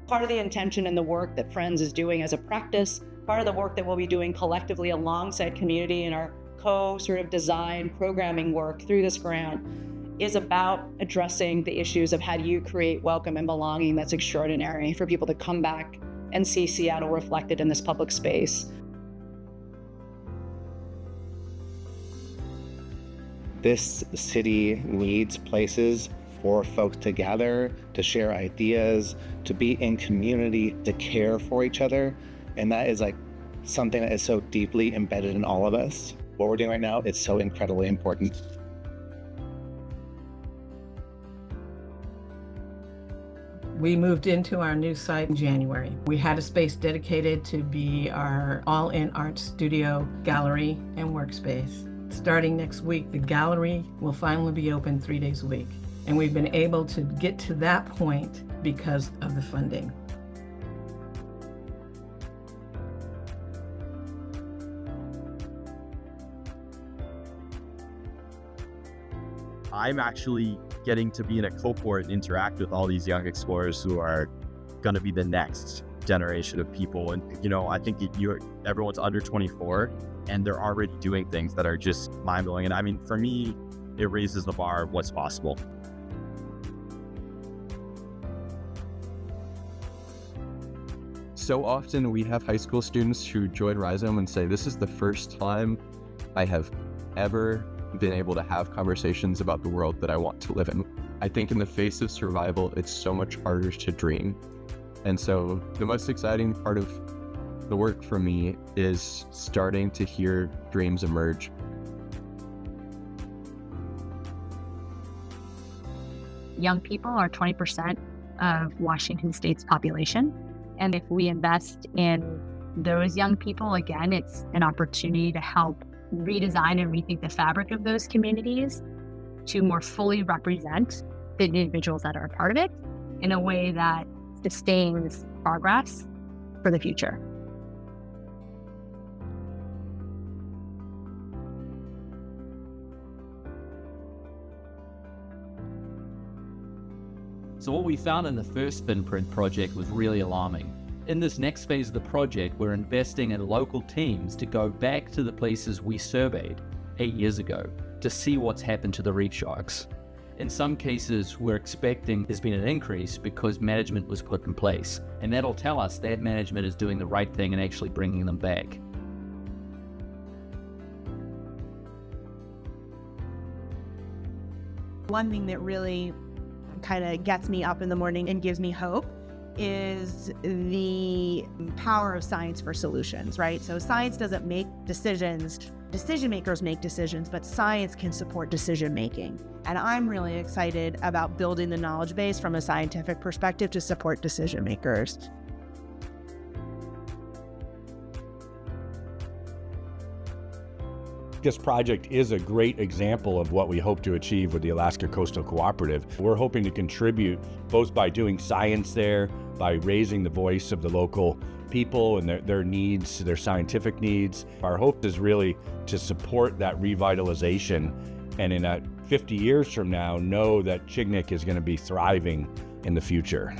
Part of the intention and the work that Friends is doing as a practice, part of the work that we'll be doing collectively alongside community in our sort of design programming work through this grant is about addressing the issues of how do you create welcome and belonging that's extraordinary for people to come back and see Seattle reflected in this public space. This city needs places for folks to gather, to share ideas, to be in community, to care for each other. And that is like something that is so deeply embedded in all of us. What we're doing right now is so incredibly important. We moved into our new site in January. We had a space dedicated to be our all-in art studio, gallery, and workspace. Starting next week, the gallery will finally be open 3 days a week. And we've been able to get to that point because of the funding. I'm actually getting to be in a cohort and interact with all these young explorers who are going to be the next generation of people. And, I think everyone's under 24 and they're already doing things that are just mind-blowing. And I mean, for me, it raises the bar of what's possible. So often we have high school students who join Rhizome and say, this is the first time I have ever been able to have conversations about the world that I want to live in. I think in the face of survival, it's so much harder to dream. And so the most exciting part of the work for me is starting to hear dreams emerge. Young people are 20% of Washington State's population. And if we invest in those young people, again, it's an opportunity to help redesign and rethink the fabric of those communities to more fully represent the individuals that are a part of it in a way that sustains progress for the future. So what we found in the first FinPrint project was really alarming. In this next phase of the project, we're investing in local teams to go back to the places we surveyed 8 years ago to see what's happened to the reef sharks. In some cases, we're expecting there's been an increase because management was put in place, and that'll tell us that management is doing the right thing and actually bringing them back. One thing that really kind of gets me up in the morning and gives me hope is the power of science for solutions, right? So science doesn't make decisions, decision makers make decisions, but science can support decision making. And I'm really excited about building the knowledge base from a scientific perspective to support decision makers. This project is a great example of what we hope to achieve with the Alaska Coastal Cooperative. We're hoping to contribute both by doing science there, by raising the voice of the local people and their needs, their scientific needs. Our hope is really to support that revitalization and in 50 years from now, know that Chignik is going to be thriving in the future.